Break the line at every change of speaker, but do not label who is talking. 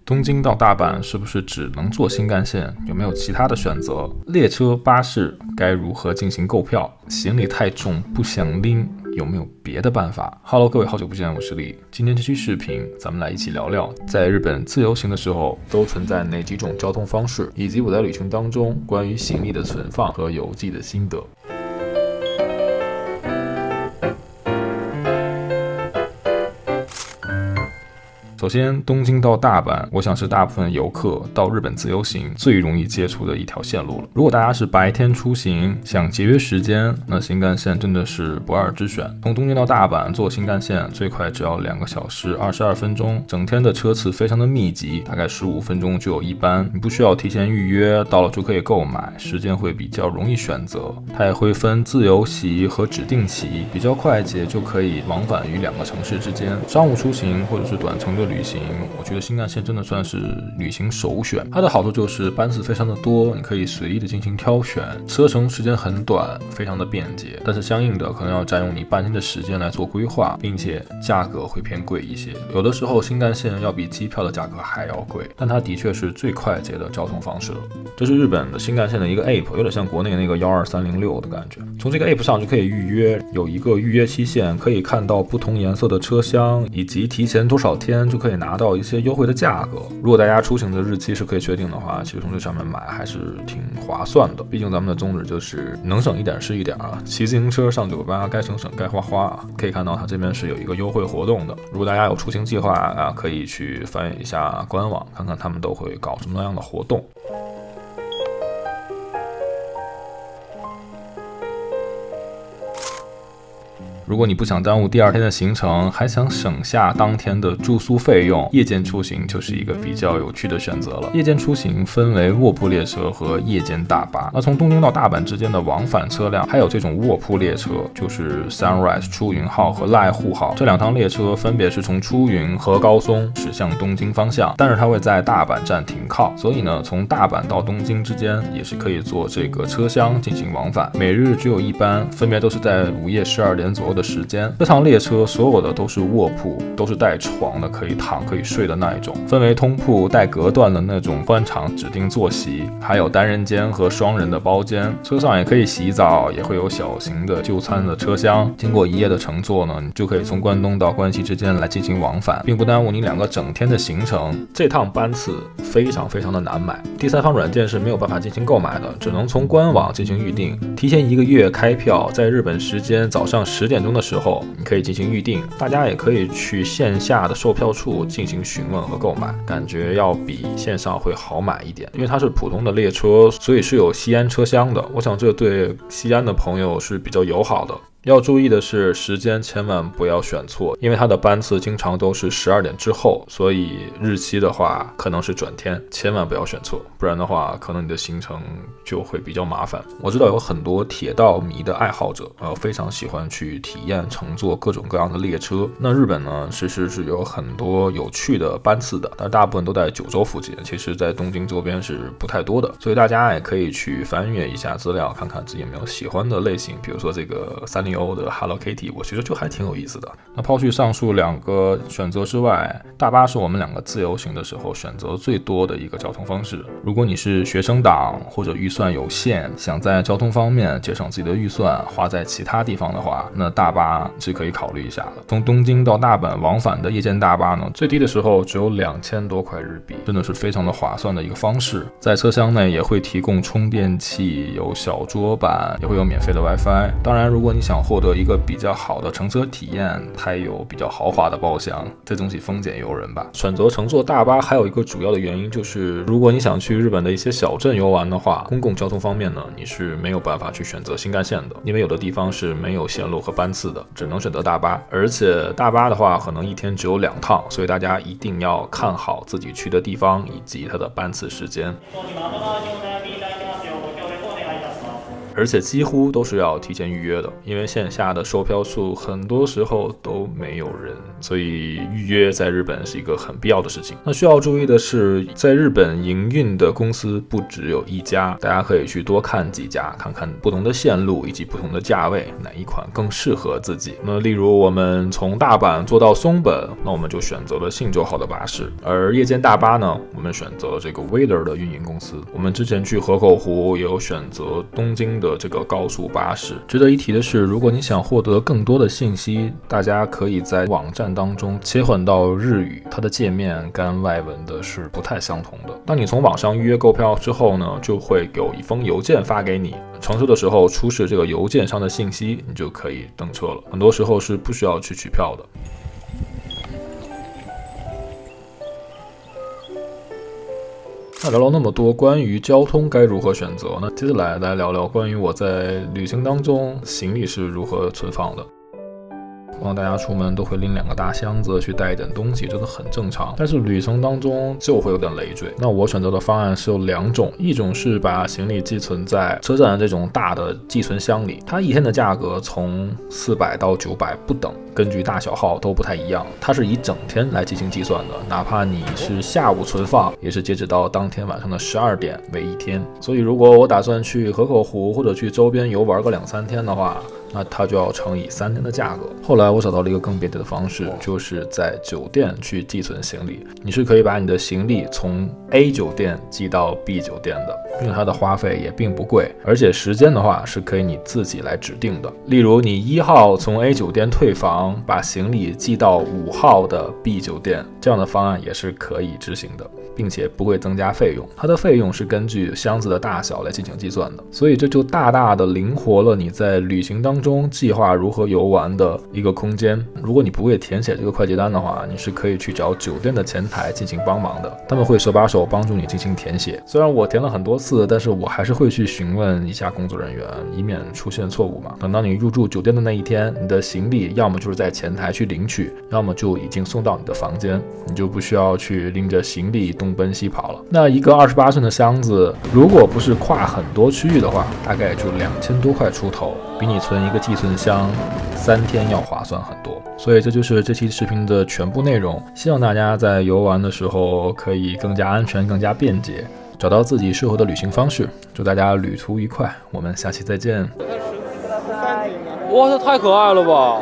东京到大阪是不是只能坐新干线？有没有其他的选择？列车、巴士该如何进行购票？行李太重不想拎，有没有别的办法 ？Hello， 各位，好久不见，我是李。今天这期视频，咱们来一起聊聊，在日本自由行的时候都存在哪几种交通方式，以及我在旅程当中关于行李的存放和邮寄的心得。首先，东京到大阪，我想是大部分游客到日本自由行最容易接触的一条线路了。如果大家是白天出行，想节约时间，那新干线真的是不二之选。从东京到大阪坐新干线，最快只要2个小时22分钟，整天的车次非常的密集，大概15分钟就有一班，你不需要提前预约，到了就可以购买，时间会比较容易选择。它也会分自由席和指定席，比较快捷，就可以往返于2个城市之间。商务出行或者是短程的旅行，我觉得新干线真的算是旅行首选。它的好处就是班次非常的多，你可以随意的进行挑选，车程时间很短，非常的便捷。但是相应的可能要占用你半天的时间来做规划，并且价格会偏贵一些。有的时候新干线要比机票的价格还要贵，但它的确是最快捷的交通方式了。这是日本的新干线的一个 App， 有点像国内那个12306的感觉。从这个 App 上就可以预约，有一个预约期限，可以看到不同颜色的车厢，以及提前多少天就可以拿到一些优惠的价格。如果大家出行的日期是可以确定的话，其实从这上面买还是挺划算的。毕竟咱们的宗旨就是能省一点是一点啊，骑自行车上酒吧该省省该花花啊。可以看到它这边是有一个优惠活动的，如果大家有出行计划啊，可以去翻阅一下官网，看看他们都会搞什么样的活动。如果你不想耽误第2天的行程，还想省下当天的住宿费用，夜间出行就是一个比较有趣的选择了。夜间出行分为卧铺列车和夜间大巴。那从东京到大阪之间的往返车辆，还有这种卧铺列车，就是 Sunrise 出云号和濑户号这2趟列车，分别是从出云和高松驶向东京方向，但是它会在大阪站停靠，所以呢，从大阪到东京之间也是可以坐这个车厢进行往返。每日只有1班，分别都是在午夜12点左右的时间。这趟列车所有的都是卧铺，都是带床的，可以躺可以睡的那一种，分为通铺带隔断的那种宽敞指定坐席，还有单人间和双人的包间。车上也可以洗澡，也会有小型的就餐的车厢。经过一夜的乘坐呢，你就可以从关东到关西之间来进行往返，并不耽误你2个整天的行程。这趟班次非常的难买，第三方软件是没有办法进行购买的，只能从官网进行预定，提前1个月开票，在日本时间早上10点钟的时候你可以进行预定。大家也可以去线下的售票处进行询问和购买，感觉要比线上会好买一点。因为它是普通的列车，所以是有西安车厢的，我想这对西安的朋友是比较友好的。要注意的是，时间千万不要选错，因为它的班次经常都是12点之后，所以日期的话可能是转天，千万不要选错，不然的话可能你的行程就会比较麻烦。我知道有很多铁道迷的爱好者，非常喜欢去体验乘坐各种各样的列车。那日本呢，其实是有很多有趣的班次的，但大部分都在九州附近，其实在东京周边是不太多的，所以大家也可以去翻阅一下资料，看看自己有没有喜欢的类型，比如说这个360的 Hello Kitty， 我觉得就还挺有意思的。那抛去上述2个选择之外，大巴是我们2个自由行的时候选择最多的一个交通方式。如果你是学生党或者预算有限，想在交通方面节省自己的预算，花在其他地方的话，那大巴是可以考虑一下的。从东京到大阪往返的夜间大巴呢，最低的时候只有2000多块日币，真的是非常的划算的一个方式。在车厢内也会提供充电器，有小桌板，也会有免费的 WiFi。当然，如果你想获得一个比较好的乘车体验，它有比较豪华的包厢，这东西丰俭由人吧。选择乘坐大巴还有一个主要的原因就是，如果你想去日本的一些小镇游玩的话，公共交通方面呢，你是没有办法去选择新干线的，因为有的地方是没有线路和班次的，只能选择大巴。而且大巴的话，可能1天只有2趟，所以大家一定要看好自己去的地方以及它的班次时间。而且几乎都是要提前预约的，因为线下的售票处很多时候都没有人，所以预约在日本是一个很必要的事情。那需要注意的是，在日本营运的公司不只有一家，大家可以去多看几家，看看不同的线路以及不同的价位，哪一款更适合自己。那例如我们从大阪坐到松本，那我们就选择了信州号的巴士，而夜间大巴呢，我们选择了这个 Wheeler 的运营公司。我们之前去河口湖也有选择东京的这个高速巴士。值得一提的是，如果你想获得更多的信息，大家可以在网站当中切换到日语，它的界面跟外文的是不太相同的。当你从网上预约购票之后呢，就会有一封邮件发给你，乘车的时候出示这个邮件上的信息，你就可以登车了。很多时候是不需要去取票的。那聊了那么多关于交通该如何选择呢？接下来聊聊关于我在旅行当中行李是如何存放的。通常大家出门都会拎2个大箱子去带一点东西，这都很正常。但是旅程当中就会有点累赘。那我选择的方案是有2种，一种是把行李寄存在车站的这种大的寄存箱里，它一天的价格从400到900不等，根据大小号都不太一样。它是以整天来进行计算的，哪怕你是下午存放，也是截止到当天晚上的12点为一天。所以如果我打算去河口湖或者去周边游玩个2-3天的话，那它就要乘以3天的价格。后来我找到了一个更便捷的方式，就是在酒店去寄存行李。你是可以把你的行李从 A 酒店寄到 B 酒店的，并且它的花费也并不贵，而且时间的话是可以你自己来指定的。例如你1号从 A 酒店退房，把行李寄到5号的 B 酒店，这样的方案也是可以执行的，并且不会增加费用。它的费用是根据箱子的大小来进行计算的，所以这就大大的灵活了你在旅行当中计划如何游玩的一个空间。如果你不会填写这个快捷单的话，你是可以去找酒店的前台进行帮忙的，他们会手把手帮助你进行填写。虽然我填了很多次，但是我还是会去询问一下工作人员，以免出现错误嘛。等到你入住酒店的那一天，你的行李要么就是在前台去领取，要么就已经送到你的房间，你就不需要去拎着行李东奔西跑了。那一个28寸的箱子，如果不是跨很多区域的话，大概就2000多块出头，比你存一个寄存箱3天要划算很多。所以这就是这期视频的全部内容，希望大家在游玩的时候可以更加安全、更加便捷，找到自己适合的旅行方式。祝大家旅途愉快，我们下期再见。
哇，这太可爱了吧！